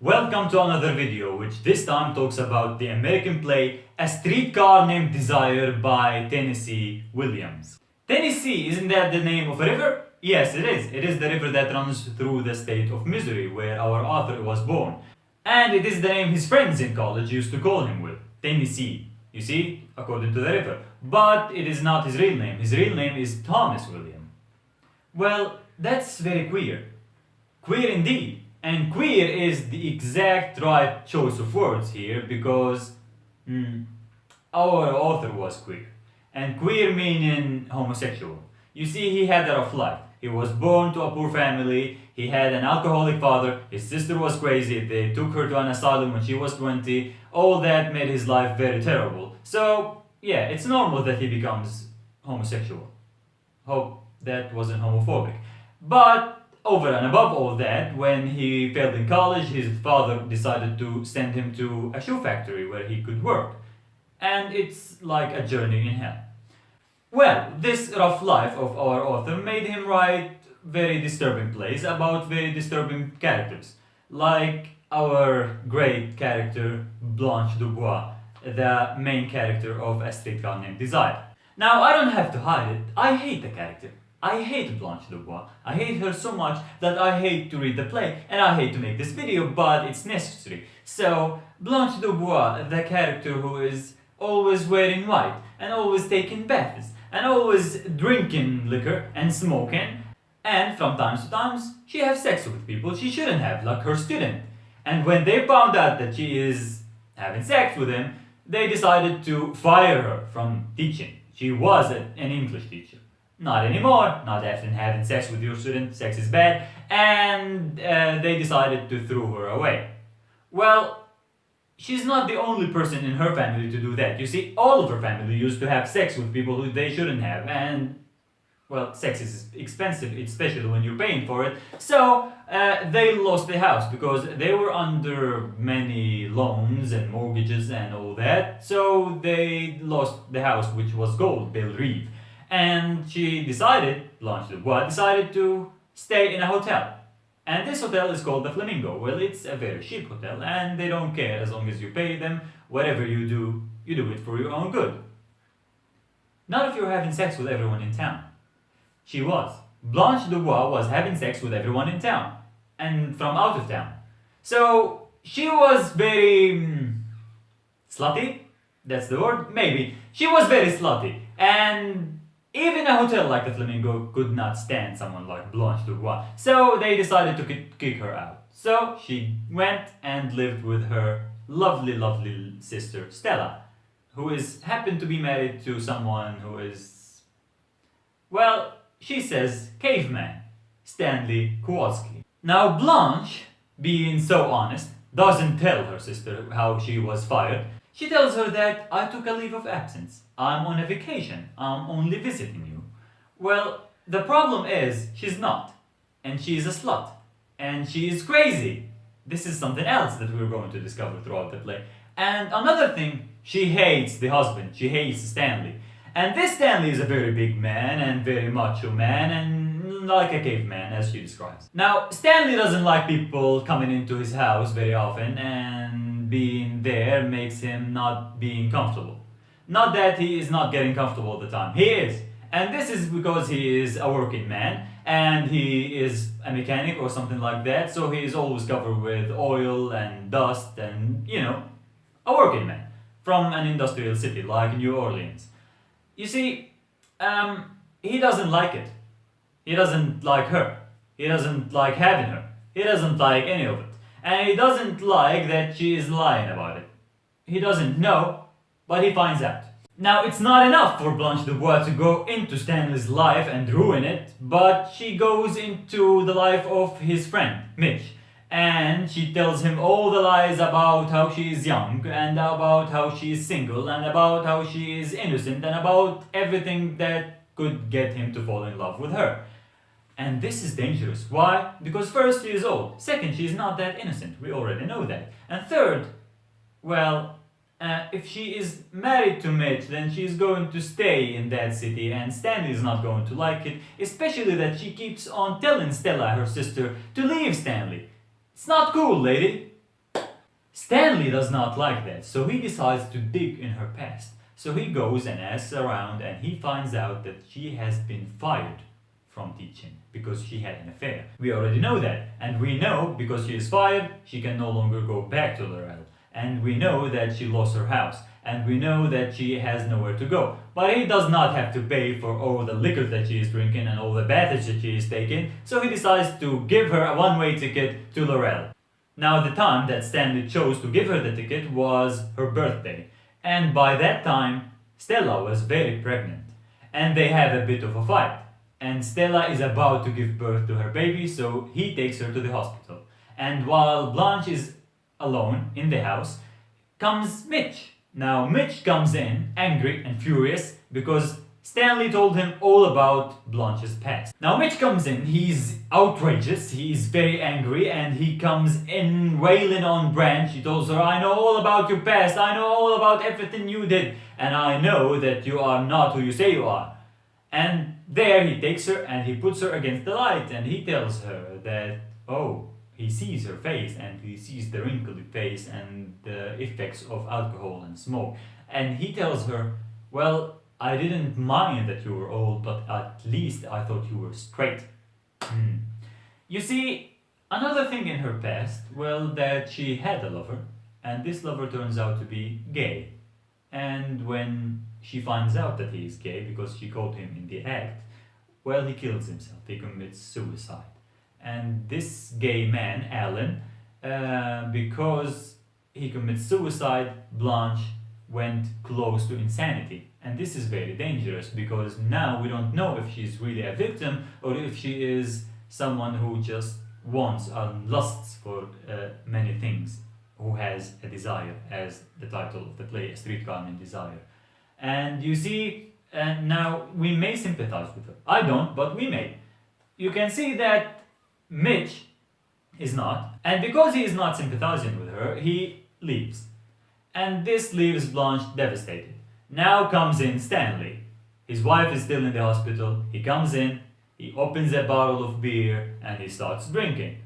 Welcome to another video, which this time talks about the American play A Streetcar Named Desire by Tennessee Williams. Tennessee, isn't that the name of a river? Yes, it is. It is the river that runs through the state of Missouri, where our author was born. And it is the name his friends in college used to call him with, Tennessee. You see, according to the river. But it is not his real name. His real name is Thomas William. Well, that's very queer. Queer indeed. And queer is the exact right choice of words here because our author was queer. And queer meaning homosexual. You see, he had a rough life. He was born to a poor family, he had an alcoholic father, his sister was crazy, they took her to an asylum when she was 20, all that made his life very terrible. So, yeah, it's normal that he becomes homosexual. Hope that wasn't homophobic. But over and above all that, when he failed in college, his father decided to send him to a shoe factory where he could work. And it's like a journey in hell. Well, this rough life of our author made him write very disturbing plays about very disturbing characters. Like our great character, Blanche DuBois, the main character of A Streetcar Named Desire. Now, I don't have to hide it, I hate the character. I hate Blanche DuBois. I hate her so much that I hate to read the play and I hate to make this video, but it's necessary. So, Blanche DuBois, the character who is always wearing white and always taking baths and always drinking liquor and smoking, and from time to time she has sex with people she shouldn't have, like her student. And when they found out that she is having sex with him, they decided to fire her from teaching. She was an English teacher. Not anymore, not after having sex with your student, sex is bad, and they decided to throw her away. Well, she's not the only person in her family to do that. You see, all of her family used to have sex with people who they shouldn't have, and, well, sex is expensive, especially when you're paying for it. So, they lost the house because they were under many loans and mortgages and all that, so they lost the house, which was gold, Bill Reeve. And she decided, Blanche DuBois decided to stay in a hotel. And this hotel is called the Flamingo. Well, it's a very cheap hotel and they don't care as long as you pay them. Whatever you do it for your own good. Not if you're having sex with everyone in town. She was. Blanche DuBois was having sex with everyone in town. And from out of town. So, she was very slutty? That's the word? Maybe. She was very slutty. And even a hotel like the Flamingo could not stand someone like Blanche DuBois, so they decided to kick her out. So she went and lived with her lovely, lovely sister Stella, who happened to be married to someone who is, well, she says caveman, Stanley Kowalski. Now Blanche, being so honest, doesn't tell her sister how she was fired. She tells her that I took a leave of absence. I'm on a vacation. I'm only visiting you. Well, the problem is she's not. And she's a slut. And she is crazy. This is something else that we're going to discover throughout the play. And another thing, she hates the husband. She hates Stanley. And this Stanley is a very big man and very macho man and like a caveman, as she describes. Now, Stanley doesn't like people coming into his house very often, and being there makes him not being comfortable. Not that he is not getting comfortable all the time. He is. And this is because he is a working man and he is a mechanic or something like that, so he is always covered with oil and dust and, you know, a working man from an industrial city like New Orleans. You see, he doesn't like it. He doesn't like her. He doesn't like having her. He doesn't like any of it. And he doesn't like that she is lying about it. He doesn't know, but he finds out. Now, it's not enough for Blanche DuBois to go into Stanley's life and ruin it, but she goes into the life of his friend, Mitch. And she tells him all the lies about how she is young, and about how she is single, and about how she is innocent, and about everything that could get him to fall in love with her. And this is dangerous. Why? Because first, she is old. Second, she is not that innocent. We already know that. And third, well, if she is married to Mitch, then she is going to stay in that city and Stanley is not going to like it, especially that she keeps on telling Stella, her sister, to leave Stanley. It's not cool, lady. Stanley does not like that, so he decides to dig in her past. So he goes and asks around, and he finds out that she has been fired from teaching because she had an affair. We already know that, and we know because she is fired, she can no longer go back to Laurel. And we know that she lost her house, and we know that she has nowhere to go. But he does not have to pay for all the liquor that she is drinking and all the baths that she is taking, so he decides to give her a one-way ticket to Laurel. Now, the time that Stanley chose to give her the ticket was her birthday, and by that time, Stella was very pregnant, and they have a bit of a fight. And Stella is about to give birth to her baby, so he takes her to the hospital. And while Blanche is alone in the house, comes Mitch. Now, Mitch comes in, angry and furious, because Stanley told him all about Blanche's past. Now, Mitch comes in, he's outrageous, he's very angry, and he comes in wailing on Blanche. He tells her, I know all about your past, I know all about everything you did, and I know that you are not who you say you are. And there he takes her and he puts her against the light, and he tells her that, oh, he sees her face and he sees the wrinkled face and the effects of alcohol and smoke. And he tells her, well, I didn't mind that you were old, but at least I thought you were straight. You see, another thing in her past, well, that she had a lover, and this lover turns out to be gay. And when she finds out that he is gay because she caught him in the act, well, he kills himself, he commits suicide. And this gay man, Alan, because he commits suicide, Blanche went close to insanity. And this is very dangerous because now we don't know if she's really a victim or if she is someone who just wants and lusts for many things, who has a desire, as the title of the play, A Streetcar Named Desire. And you see, now we may sympathize with her. I don't, but we may. You can see that Mitch is not, and because he is not sympathizing with her, he leaves. And this leaves Blanche devastated. Now comes in Stanley. His wife is still in the hospital. He comes in, he opens a bottle of beer, and he starts drinking.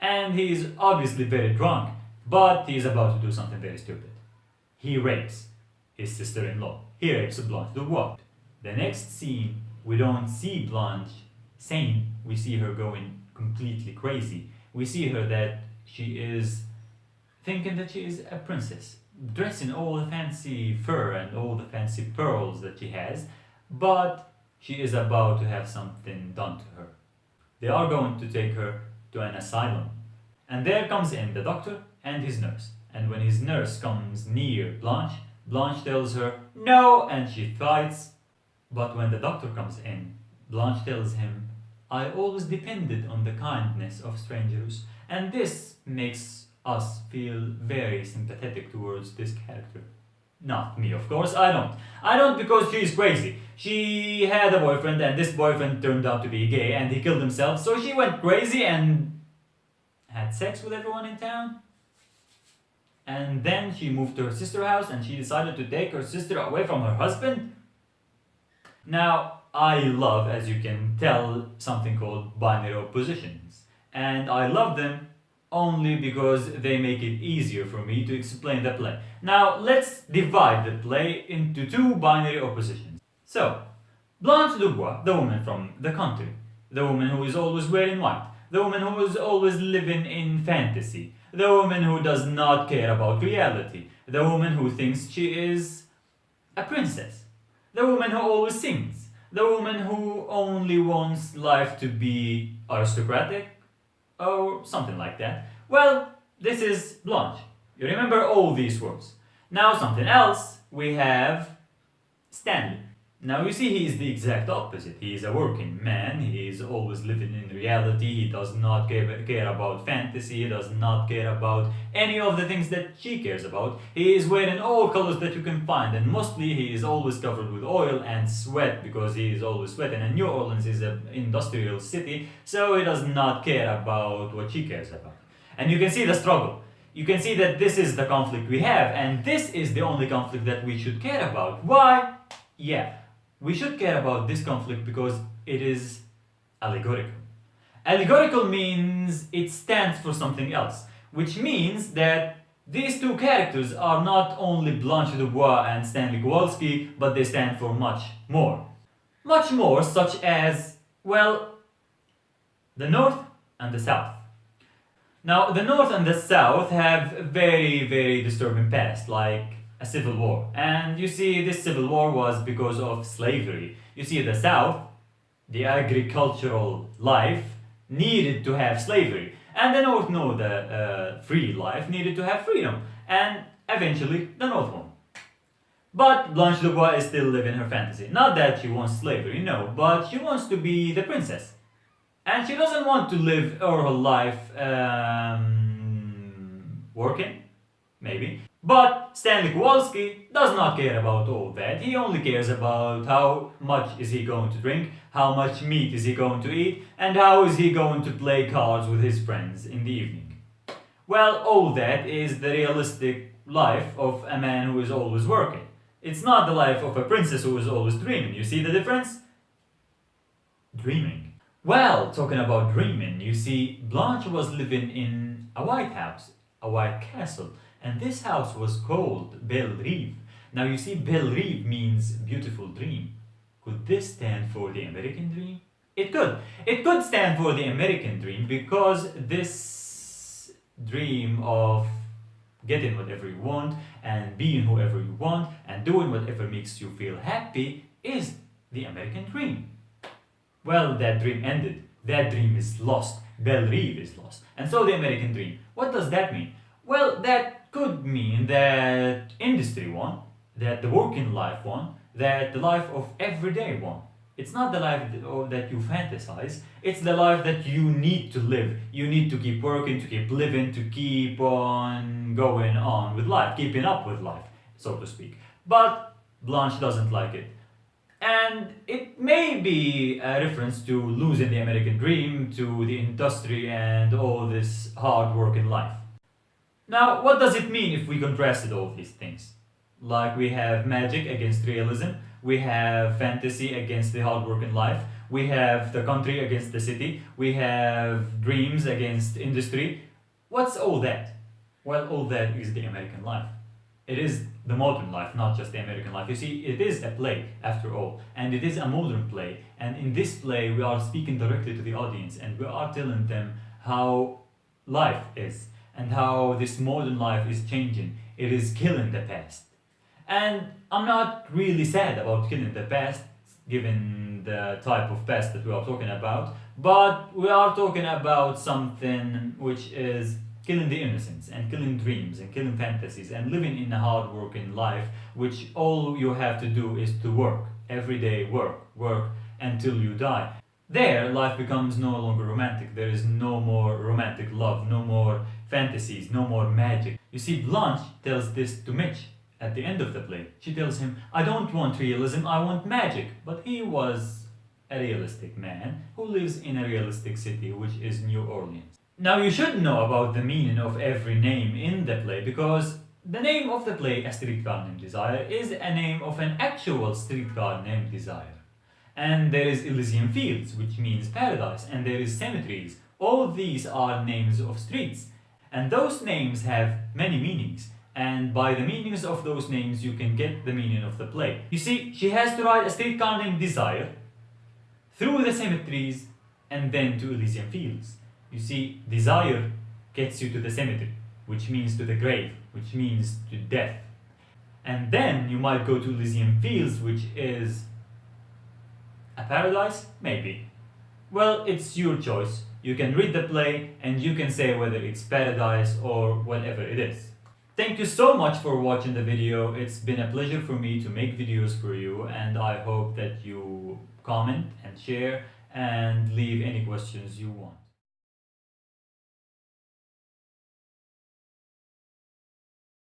And he's obviously very drunk, but he's about to do something very stupid. He rapes his sister-in-law. He rapes Blanche DuBois. The next scene, we don't see Blanche sane. We see her going completely crazy. We see her that she is thinking that she is a princess, dressed in all the fancy fur and all the fancy pearls that she has, but she is about to have something done to her. They are going to take her to an asylum. And there comes in the doctor and his nurse. And when his nurse comes near Blanche, Blanche tells her no, and she fights. But when the doctor comes in, Blanche tells him, I always depended on the kindness of strangers, and this makes us feel very sympathetic towards this character. Not me, of course, I don't. I don't because she is crazy. She had a boyfriend, and this boyfriend turned out to be gay, and he killed himself, so she went crazy and had sex with everyone in town. And then she moved to her sister's house, and she decided to take her sister away from her husband. Now, I love, as you can tell, something called binary oppositions. And I love them only because they make it easier for me to explain the play. Now, let's divide the play into two binary oppositions. So, Blanche DuBois, the woman from the country, the woman who is always wearing white, the woman who is always living in fantasy, the woman who does not care about reality, the woman who thinks she is a princess, the woman who always sings, the woman who only wants life to be aristocratic, or something like that. Well, this is Blanche. You remember all these words. Now something else, we have Stanley. Now you see he is the exact opposite. He is a working man, he is always living in reality, he does not care about fantasy, he does not care about any of the things that she cares about. He is wearing all colors that you can find, and mostly he is always covered with oil and sweat because he is always sweating, and New Orleans is an industrial city, so he does not care about what she cares about. And you can see the struggle. You can see that this is the conflict we have, and this is the only conflict that we should care about. Why? Yeah. We should care about this conflict because it is allegorical. Allegorical means it stands for something else, which means that These two characters are not only Blanche DuBois and Stanley Kowalski, but they stand for much more. Much more, such as, well, the North and the South. Now, the North and the South have very, very disturbing past, like a civil war. And you see, this civil war was because of slavery. You see, the South, the agricultural life, needed to have slavery. And the North, no, the free life, needed to have freedom. And eventually, the North won. But Blanche DuBois is still living her fantasy. Not that she wants slavery, no, but she wants to be the princess. And she doesn't want to live all her life working, maybe. But Stanley Kowalski does not care about all that. He only cares about how much is he going to drink, how much meat is he going to eat, and how is he going to play cards with his friends in the evening. Well, all that is the realistic life of a man who is always working. It's not the life of a princess who is always dreaming. You see the difference? Dreaming. Well, talking about dreaming, you see, Blanche was living in a white house, a white castle, and this house was called Belle Rêve. Now you see, Belle Rêve means beautiful dream. Could this stand for the American dream? It could. It could stand for the American dream because this dream of getting whatever you want and being whoever you want and doing whatever makes you feel happy is the American dream. Well, that dream ended. That dream is lost. Belle Rêve is lost. And so the American dream. What does that mean? Well, that could mean that industry won, that the working life won, that the life of everyday won. It's not the life that you fantasize, it's the life that you need to live. You need to keep working, to keep living, to keep on going on with life, keeping up with life, so to speak. But Blanche doesn't like it. And it may be a reference to losing the American dream, to the industry and all this hard working life. Now, what does it mean if we contrasted all these things? Like we have magic against realism, we have fantasy against the hard working life, we have the country against the city, we have dreams against industry. What's all that? Well, all that is the American life. It is the modern life, not just the American life. You see, it is a play, after all, and it is a modern play. And in this play, we are speaking directly to the audience, and we are telling them how life is, and how this modern life is changing. It is killing the past. And I'm not really sad about killing the past, given the type of past that we are talking about, but we are talking about something which is killing the innocence and killing dreams and killing fantasies and living in a hard-working life, which all you have to do is to work. Every day, work until you die. There, life becomes no longer romantic. There is no more romantic love, no more fantasies, no more magic. You see, Blanche tells this to Mitch at the end of the play. She tells him, I don't want realism, I want magic. But he was a realistic man who lives in a realistic city, which is New Orleans. Now you should know about the meaning of every name in the play, because the name of the play, A Streetcar Named Desire, is a name of an actual streetcar named Desire. And there is Elysian Fields, which means paradise, and there is cemeteries. All these are names of streets. And those names have many meanings. And by the meanings of those names, you can get the meaning of the play. You see, she has to ride a streetcar named Desire through the cemeteries and then to Elysian Fields. You see, desire gets you to the cemetery, which means to the grave, which means to death. And then you might go to Elysian Fields, which is a paradise? Maybe. Well, it's your choice. You can read the play and you can say whether it's paradise or whatever it is. Thank you so much for watching the video. It's been a pleasure for me to make videos for you, and I hope that you comment and share and leave any questions you want.